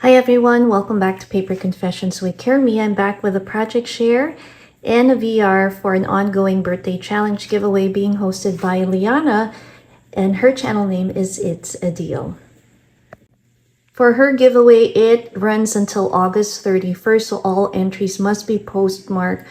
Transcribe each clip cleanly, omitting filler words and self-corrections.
Hi everyone, welcome back to Paper Confessions with Kermi. I'm back with a project share and a VR for an ongoing birthday challenge giveaway being hosted by Liana, and her channel name is It's a Deal. For her giveaway, it runs until August 31st, so all entries must be postmarked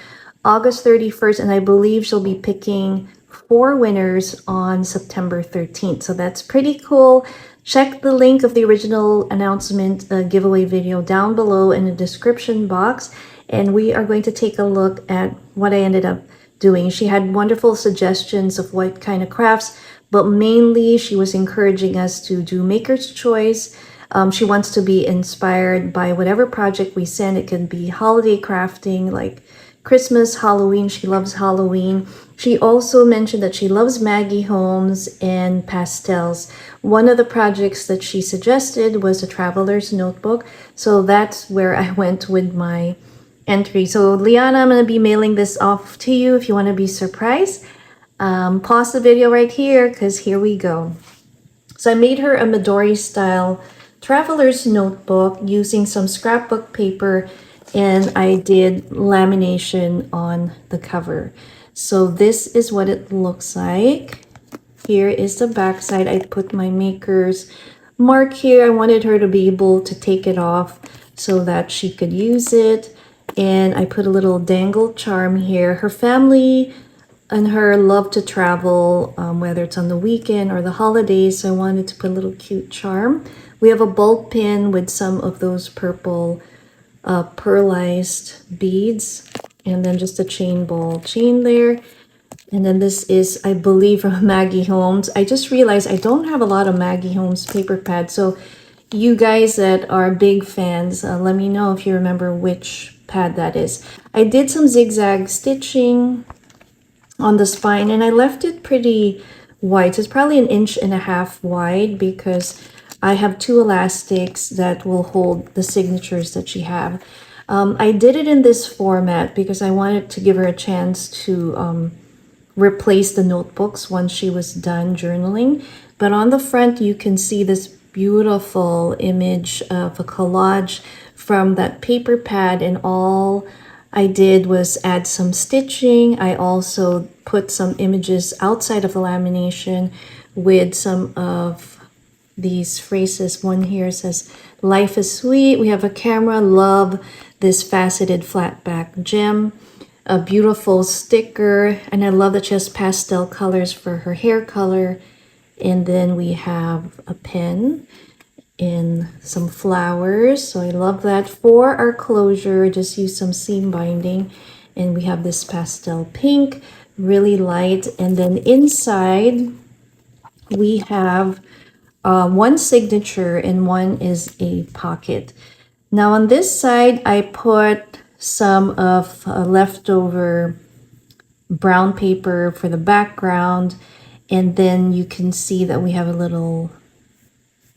August 31st, and I believe she'll be picking 4 winners on September 13th. So that's pretty cool. Check the link of the original announcement giveaway video down below in the description box, and we are going to take a look at what I ended up doing. She had wonderful suggestions of what kind of crafts, but mainly she was encouraging us to do maker's choice. She wants to be inspired by whatever project we send. It can be holiday crafting like Christmas, Halloween. She loves Halloween. She also mentioned that she loves Maggie Holmes and pastels. One of the projects that she suggested was a traveler's notebook. So that's where I went with my entry. So Liana, I'm going to be mailing this off to you if you want to be surprised. Pause the video right here because here we go. So I made her a Midori style traveler's notebook using some scrapbook paper, and I did lamination on the cover. So this is what it looks like. Here is the back side. I put my maker's mark here. I wanted her to be able to take it off so that she could use it. And I put a little dangle charm here. Her family and her love to travel, whether it's on the weekend or the holidays. So I wanted to put a little cute charm. We have a bulb pin with some of those purple pearlized beads, and then just a chain ball chain there. And then this is, I believe, from Maggie Holmes. I just realized I don't have a lot of Maggie Holmes paper pads. So you guys that are big fans, let me know if you remember which pad that is. I did some zigzag stitching on the spine, and I left it pretty wide. So it's probably 1.5 inches wide because I have 2 elastics that will hold the signatures that she have. I did it in this format because I wanted to give her a chance to replace the notebooks once she was done journaling. But on the front, you can see this beautiful image of a collage from that paper pad, and all I did was add some stitching. I also put some images outside of the lamination with some of these phrases. One here says, "Life is sweet." We have a camera. Love this faceted flat back gem. A beautiful sticker. And I love that she has pastel colors for her hair color. And then we have a pen and some flowers. So I love that. For our closure, just use some seam binding. And we have this pastel pink, really light. And then inside, we have one signature and one is a pocket. Now on this side, I put some of leftover brown paper for the background, and then you can see that we have a little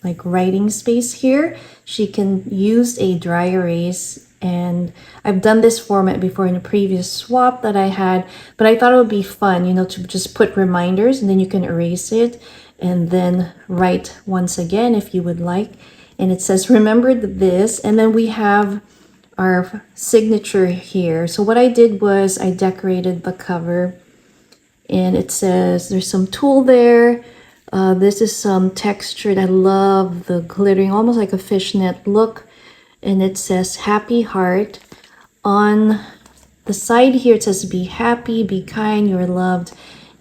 like writing space here. She can use a dry erase, and I've done this format before in a previous swap that I had, but I thought it would be fun, you know, to just put reminders and then you can erase it and then write once again if you would like. And it says, "Remember this," and then we have our signature here. So what I did was I decorated the cover, and it says there's some tulle there. This is some textured. I love the glittering, almost like a fishnet look. And it says "Happy Heart." On the side here, it says "Be happy, be kind, you're loved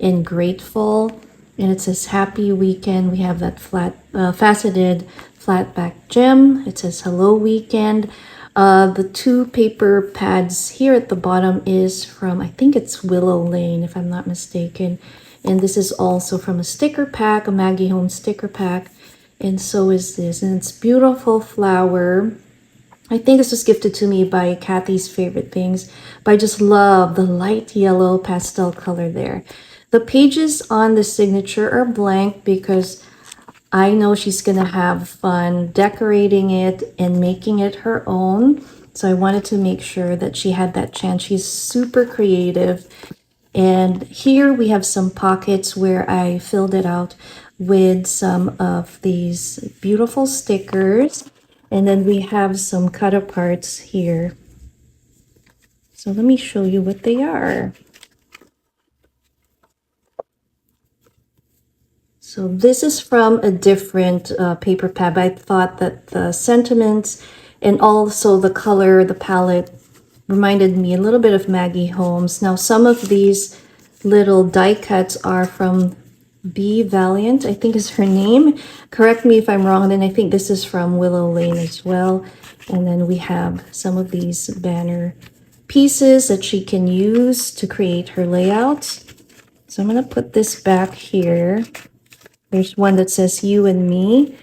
and grateful." And it says "Happy weekend." We have that flat, faceted flat back gem. It says "Hello weekend." The 2 paper pads here at the bottom is from, I think it's Willow Lane, if I'm not mistaken. And this is also from a sticker pack, a Maggie Holmes sticker pack. And so is this. And it's beautiful flower. I think this was gifted to me by Kathy's Favorite Things. But I just love the light yellow pastel color there. The pages on the signature are blank because I know she's going to have fun decorating it and making it her own. So I wanted to make sure that she had that chance. She's super creative. And here we have some pockets where I filled it out with some of these beautiful stickers. And then we have some cut aparts here. So let me show you what they are. So this is from a different paper pad. I thought that the sentiments and also the color, the palette, reminded me a little bit of Maggie Holmes. Now some of these little die cuts are from B. Valiant, I think is her name. Correct me if I'm wrong. Then I think this is from Willow Lane as well. And then we have some of these banner pieces that she can use to create her layouts. So I'm going to put this back here. There's one that says you and me.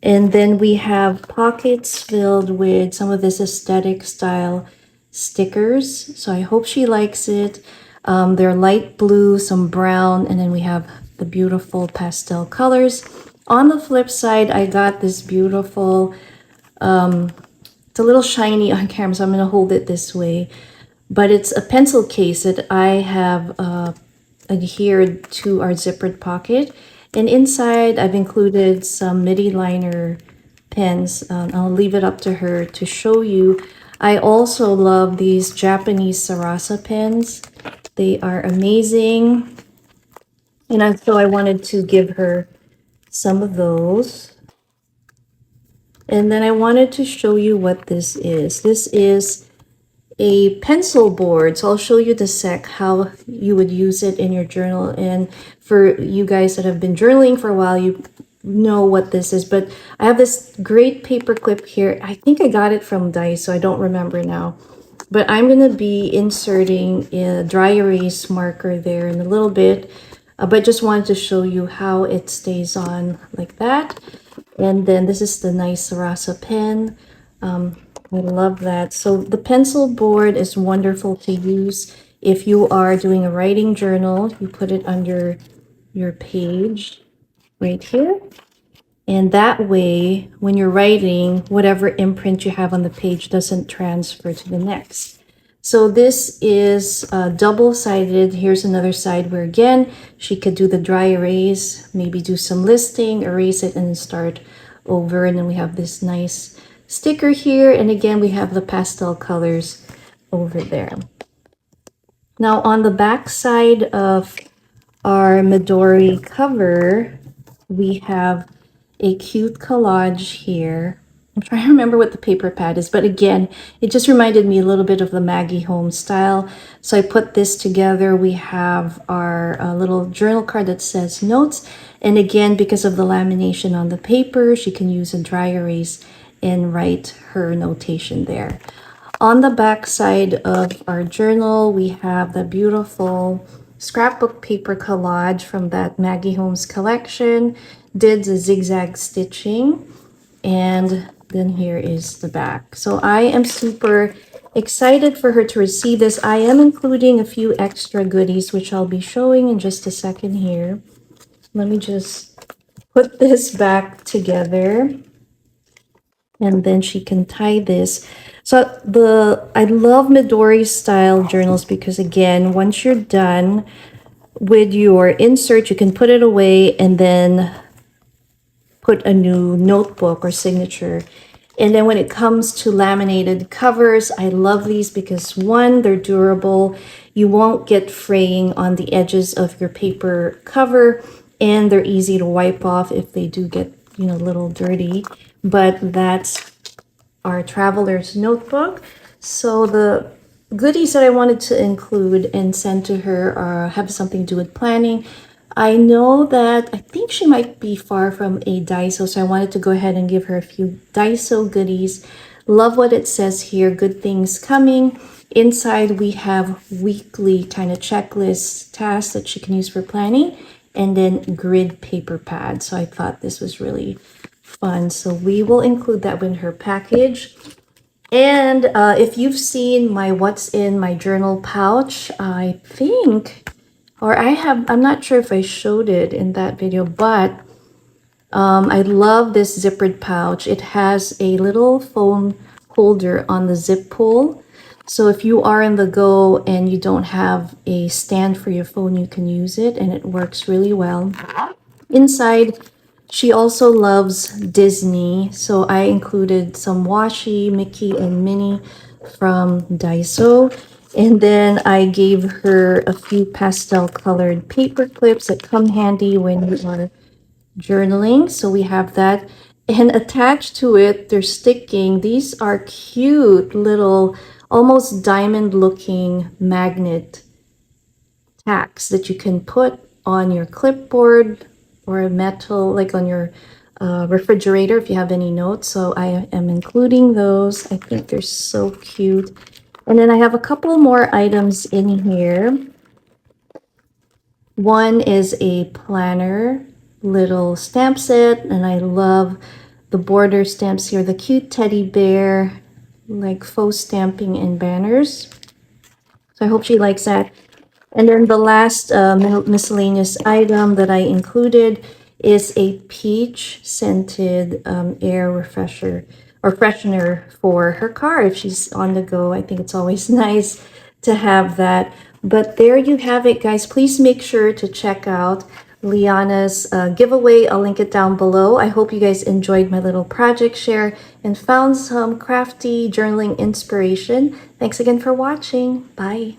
And then we have pockets filled with some of this aesthetic style stickers. So I hope she likes it. They're light blue, some brown, and then we have the beautiful pastel colors. On the flip side, I got this beautiful, it's a little shiny on camera, so I'm going to hold it this way. But it's a pencil case that I have adhered to our zippered pocket. And inside, I've included some midi liner pens. I'll leave it up to her to show you. I also love these Japanese Sarasa pens. They are amazing. And so I wanted to give her some of those. And then I wanted to show you what this is. This is a pencil board. So I'll show you the sec how you would use it in your journal. And for you guys that have been journaling for a while, you know what this is. But I have this great paper clip here. I think I got it from Dice, so I don't remember now. But I'm going to be inserting a dry erase marker there in a little bit. But just wanted to show you how it stays on like that. And then this is the nice Sarasa pen. I love that. So the pencil board is wonderful to use if you are doing a writing journal. You put it under your page right here. And that way, when you're writing, whatever imprint you have on the page doesn't transfer to the next. So this is double-sided. Here's another side where, again, she could do the dry erase, maybe do some listing, erase it, and then start over. And then we have this nice sticker here. And again, we have the pastel colors over there. Now, on the back side of our Midori cover, we have a cute collage here. I'm trying to remember what the paper pad is, but again, it just reminded me a little bit of the Maggie Holmes style. So I put this together. We have our little journal card that says notes. And again, because of the lamination on the paper, she can use a dry erase and write her notation there. On the back side of our journal, we have the beautiful scrapbook paper collage from that Maggie Holmes collection. Did the zigzag stitching, and then here is the back. So I am super excited for her to receive this. I am including a few extra goodies, which I'll be showing in just a second here. Let me just put this back together, and then she can tie this. So I love Midori style journals because, again, once you're done with your insert, you can put it away and then put a new notebook or signature. And then when it comes to laminated covers, I love these because, one, they're durable. You won't get fraying on the edges of your paper cover, and they're easy to wipe off if they do get, a little dirty. But that's our traveler's notebook. So the goodies that I wanted to include and send to her have something to do with planning. I know that I think she might be far from a Daiso, so I wanted to go ahead and give her a few Daiso goodies. Love what it says here, good things coming. Inside we have weekly kind of checklist tasks that she can use for planning, and then grid paper pad. So I thought this was really fun. So we will include that in her package. And if you've seen my what's in my journal pouch, I think, or I'm not sure if I showed it in that video, but I love this zippered pouch. It has a little phone holder on the zip pull. So if you are in the go and you don't have a stand for your phone, you can use it, and it works really well. Inside, She also loves Disney, so I included some washi, Mickey, and Minnie from Daiso. And then I gave her a few pastel colored paper clips that come handy when you are journaling. So we have that. And attached to it, they're sticking. These are cute little, almost diamond looking magnet tacks that you can put on your clipboard or a metal, like on your refrigerator if you have any notes. So I am including those. I think they're so cute. And then I have a couple more items in here. One is a planner little stamp set, and I love the border stamps here, the cute teddy bear, like faux stamping and banners. So I hope she likes that. And then the last miscellaneous item that I included is a peach scented air refresher or freshener for her car if she's on the go. I think it's always nice to have that. But there you have it, guys. Please make sure to check out Liana's giveaway. I'll link it down below. I hope you guys enjoyed my little project share and found some crafty journaling inspiration. Thanks again for watching. Bye.